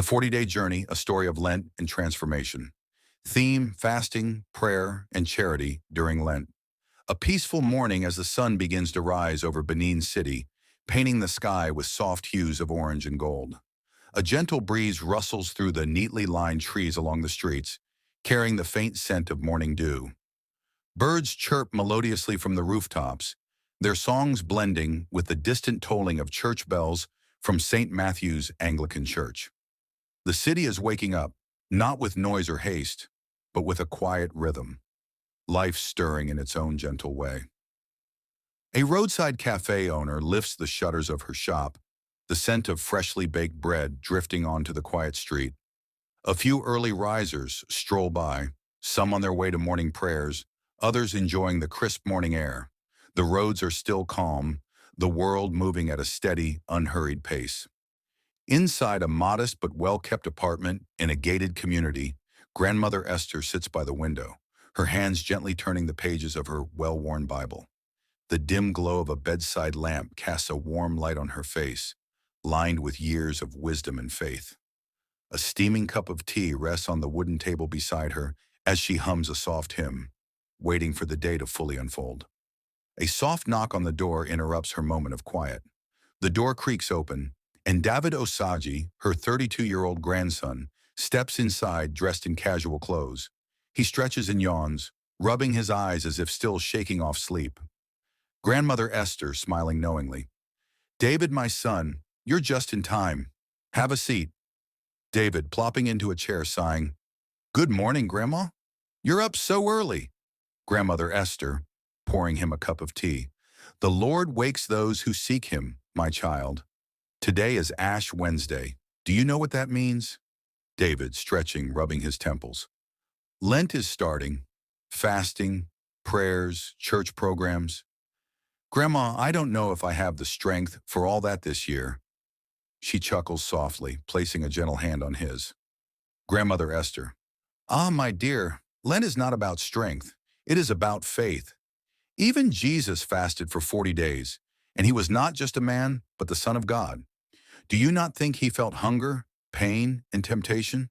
The 40-Day Journey, a story of Lent and transformation. Theme, fasting, prayer, and charity during Lent. A peaceful morning as the sun begins to rise over Benin City, painting the sky with soft hues of orange and gold. A gentle breeze rustles through the neatly lined trees along the streets, carrying the faint scent of morning dew. Birds chirp melodiously from the rooftops, their songs blending with the distant tolling of church bells from St. Matthew's Anglican Church. The city is waking up, not with noise or haste, but with a quiet rhythm, life stirring in its own gentle way. A roadside cafe owner lifts the shutters of her shop, the scent of freshly baked bread drifting onto the quiet street. A few early risers stroll by, some on their way to morning prayers, others enjoying the crisp morning air. The roads are still calm, the world moving at a steady, unhurried pace. Inside a modest but well-kept apartment in a gated community, Grandmother Esther sits by the window, her hands gently turning the pages of her well-worn Bible. The dim glow of a bedside lamp casts a warm light on her face, lined with years of wisdom and faith. A steaming cup of tea rests on the wooden table beside her as she hums a soft hymn, waiting for the day to fully unfold. A soft knock on the door interrupts her moment of quiet. The door creaks open, and David Osagi, her 32-year-old grandson, steps inside dressed in casual clothes. He stretches and yawns, rubbing his eyes as if still shaking off sleep. Grandmother Esther, smiling knowingly. "David, my son, you're just in time. Have a seat." David, plopping into a chair, sighing. "Good morning, Grandma. You're up so early." Grandmother Esther, pouring him a cup of tea. "The Lord wakes those who seek him, my child. Today is Ash Wednesday. Do you know what that means?" David, stretching, rubbing his temples. "Lent is starting. Fasting, prayers, church programs. Grandma, I don't know if I have the strength for all that this year." She chuckles softly, placing a gentle hand on his. Grandmother Esther. "Ah, my dear, Lent is not about strength. It is about faith. Even Jesus fasted for 40 days, and he was not just a man, but the Son of God. Do you not think he felt hunger, pain, and temptation?"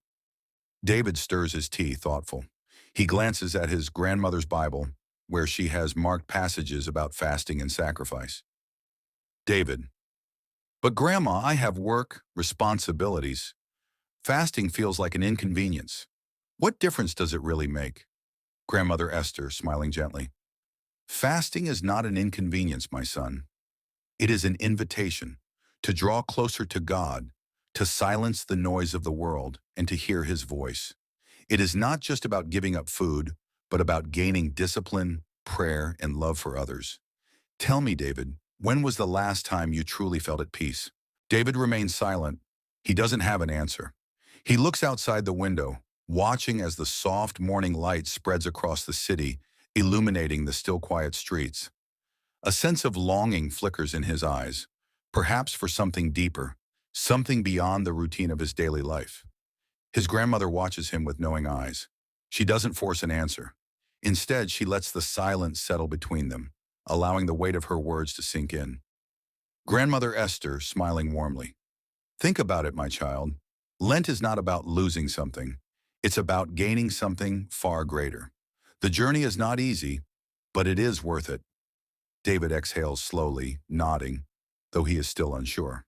David stirs his tea, thoughtful. He glances at his grandmother's Bible, where she has marked passages about fasting and sacrifice. David. "But Grandma, I have work, responsibilities. Fasting feels like an inconvenience. What difference does it really make?" Grandmother Esther, smiling gently. "Fasting is not an inconvenience, my son. It is an invitation to draw closer to God, to silence the noise of the world, and to hear his voice. It is not just about giving up food, but about gaining discipline, prayer, and love for others. Tell me, David, when was the last time you truly felt at peace?" David remains silent. He doesn't have an answer. He looks outside the window, watching as the soft morning light spreads across the city, illuminating the still quiet streets. A sense of longing flickers in his eyes, perhaps for something deeper, something beyond the routine of his daily life. His grandmother watches him with knowing eyes. She doesn't force an answer. Instead, she lets the silence settle between them, allowing the weight of her words to sink in. Grandmother Esther, smiling warmly. "Think about it, my child. Lent is not about losing something. It's about gaining something far greater. The journey is not easy, but it is worth it." David exhales slowly, nodding, though he is still unsure.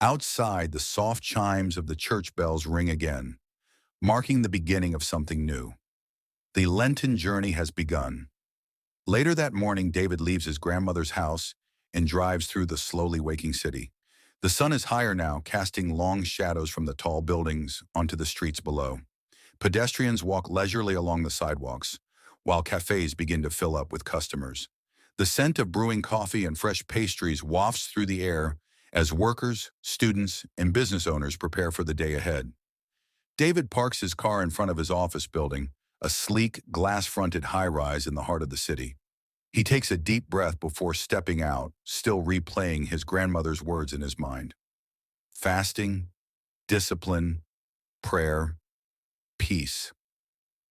Outside, the soft chimes of the church bells ring again, marking the beginning of something new. The Lenten journey has begun. Later that morning, David leaves his grandmother's house and drives through the slowly waking city. The sun is higher now, casting long shadows from the tall buildings onto the streets below. Pedestrians walk leisurely along the sidewalks, while cafes begin to fill up with customers. The scent of brewing coffee and fresh pastries wafts through the air as workers, students, and business owners prepare for the day ahead. David parks his car in front of his office building, a sleek, glass-fronted high-rise in the heart of the city. He takes a deep breath before stepping out, still replaying his grandmother's words in his mind. Fasting, discipline, prayer, peace.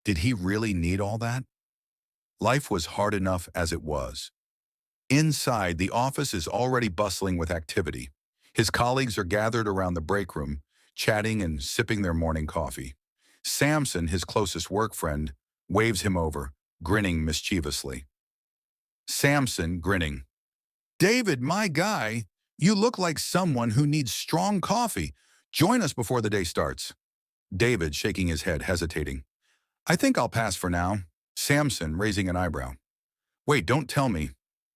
Did he really need all that? Life was hard enough as it was. Inside, the office is already bustling with activity. His colleagues are gathered around the break room, chatting and sipping their morning coffee. Samson, his closest work friend, waves him over, grinning mischievously. Samson, grinning. David, my guy, you look like someone who needs strong coffee. Join us before the day starts. David, shaking his head, hesitating. I think I'll pass for now. Samson, raising an eyebrow. Wait, don't tell me.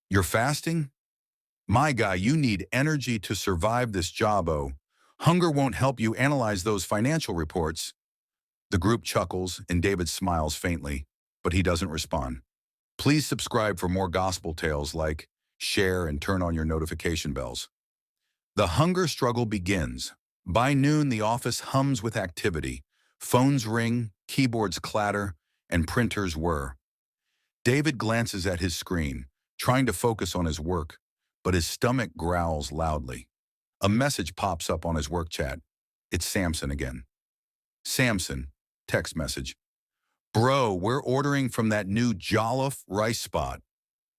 You're fasting? My guy, you need energy to survive this job. Hunger won't help you analyze those financial reports. The group chuckles and David smiles faintly, but he doesn't respond. Please subscribe for more gospel tales like share and turn on your notification bells. The hunger struggle begins. By noon, the office hums with activity. Phones ring, keyboards clatter, and printers whir. David glances at his screen, trying to focus on his work, but his stomach growls loudly. A message pops up on his work chat. It's Samson again. Samson, text message. Bro, we're ordering from that new Jollof rice spot.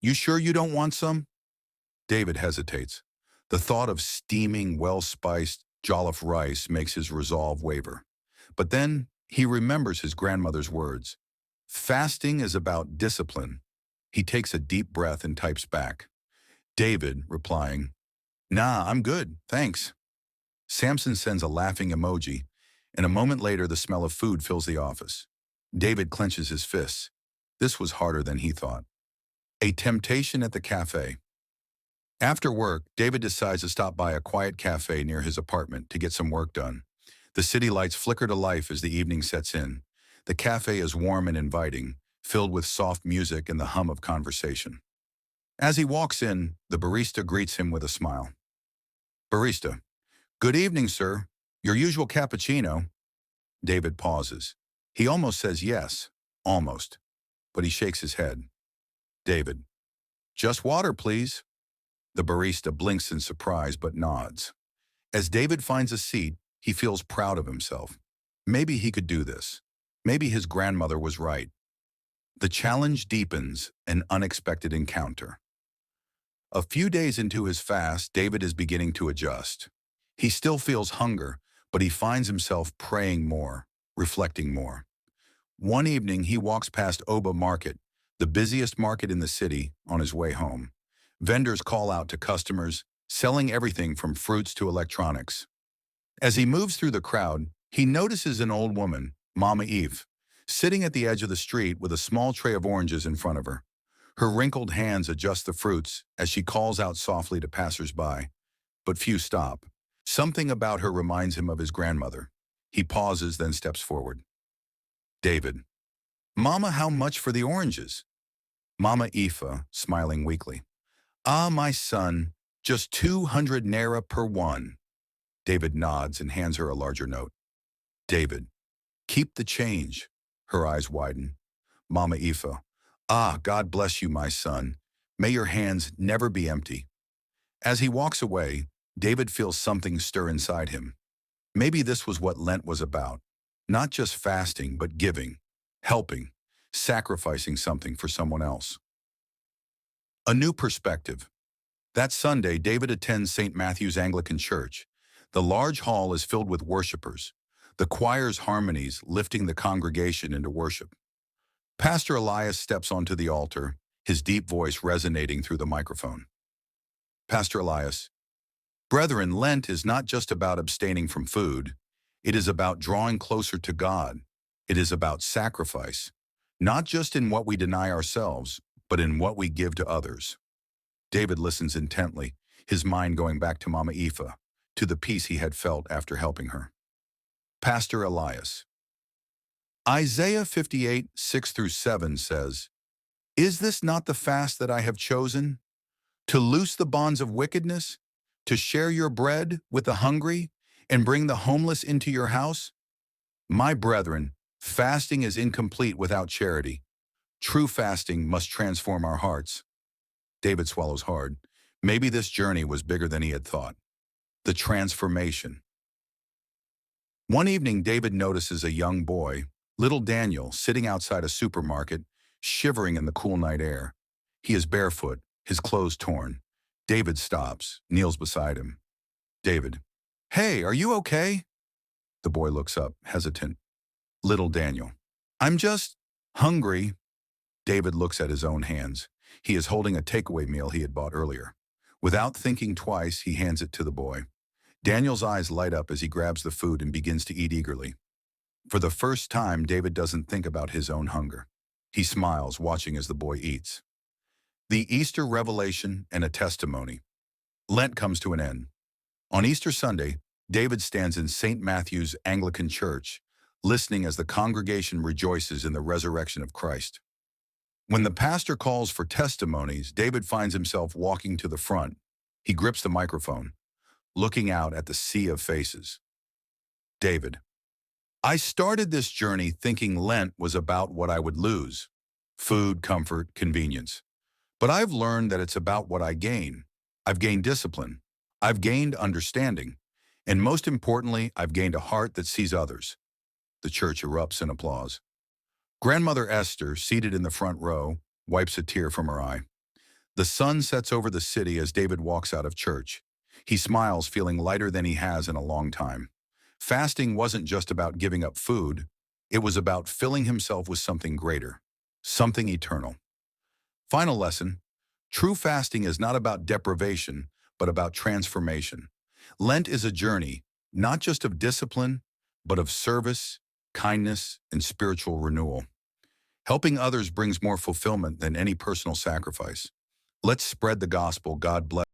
You sure you don't want some? David hesitates. The thought of steaming, well-spiced Jollof rice makes his resolve waver. But then he remembers his grandmother's words. Fasting is about discipline. He takes a deep breath and types back. David, replying, Nah, I'm good, thanks. Samson sends a laughing emoji, and a moment later the smell of food fills the office. David clenches his fists. This was harder than he thought. A temptation at the cafe. After work, David decides to stop by a quiet cafe near his apartment to get some work done. The city lights flicker to life as the evening sets in. The cafe is warm and inviting, filled with soft music and the hum of conversation. As he walks in, the barista greets him with a smile. Barista, good evening, sir. Your usual cappuccino. David pauses. He almost says yes, almost, but he shakes his head. David, just water, please. The barista blinks in surprise but nods. As David finds a seat, he feels proud of himself. Maybe he could do this. Maybe his grandmother was right. The challenge deepens, an unexpected encounter. A few days into his fast, David is beginning to adjust. He still feels hunger, but he finds himself praying more, reflecting more. One evening, he walks past Oba Market, the busiest market in the city, on his way home. Vendors call out to customers, selling everything from fruits to electronics. As he moves through the crowd, he notices an old woman, Mama Eve, sitting at the edge of the street with a small tray of oranges in front of her. Her wrinkled hands adjust the fruits as she calls out softly to passers-by, but few stop. Something about her reminds him of his grandmother. He pauses, then steps forward. David. Mama, how much for the oranges? Mama Aoife, smiling weakly. Ah, my son, just 200 naira per one. David nods and hands her a larger note. David. Keep the change. Her eyes widen. Mama Aoife. Ah, God bless you, my son. May your hands never be empty. As he walks away, David feels something stir inside him. Maybe this was what Lent was about. Not just fasting, but giving, helping, sacrificing something for someone else. A new perspective. That Sunday, David attends St. Matthew's Anglican Church. The large hall is filled with worshipers, the choir's harmonies lifting the congregation into worship. Pastor Elias steps onto the altar, his deep voice resonating through the microphone. Pastor Elias, Brethren, Lent is not just about abstaining from food. It is about drawing closer to God. It is about sacrifice, not just in what we deny ourselves, but in what we give to others. David listens intently, his mind going back to Mama Aoife, to the peace he had felt after helping her. Pastor Elias. Isaiah 58, 6-7 says, Is this not the fast that I have chosen? To loose the bonds of wickedness, to share your bread with the hungry, and bring the homeless into your house? My brethren, fasting is incomplete without charity. True fasting must transform our hearts. David swallows hard. Maybe this journey was bigger than he had thought. The transformation. One evening, David notices a young boy, little Daniel, sitting outside a supermarket, shivering in the cool night air. He is barefoot, his clothes torn. David stops, kneels beside him. David. Hey, are you okay? The boy looks up, hesitant. Little Daniel. I'm just hungry. David looks at his own hands. He is holding a takeaway meal he had bought earlier. Without thinking twice, he hands it to the boy. Daniel's eyes light up as he grabs the food and begins to eat eagerly. For the first time, David doesn't think about his own hunger. He smiles, watching as the boy eats. The Easter revelation and a testimony. Lent comes to an end. On Easter Sunday, David stands in St. Matthew's Anglican Church, listening as the congregation rejoices in the resurrection of Christ. When the pastor calls for testimonies, David finds himself walking to the front. He grips the microphone, looking out at the sea of faces. David. I started this journey thinking Lent was about what I would lose. Food, comfort, convenience. But I've learned that it's about what I gain. I've gained discipline. I've gained understanding. And most importantly, I've gained a heart that sees others. The church erupts in applause. Grandmother Esther, seated in the front row, wipes a tear from her eye. The sun sets over the city as David walks out of church. He smiles, feeling lighter than he has in a long time. Fasting wasn't just about giving up food. It was about filling himself with something greater, something eternal. Final lesson. True fasting is not about deprivation, but about transformation. Lent is a journey, not just of discipline, but of service, kindness, and spiritual renewal. Helping others brings more fulfillment than any personal sacrifice. Let's spread the gospel. God bless.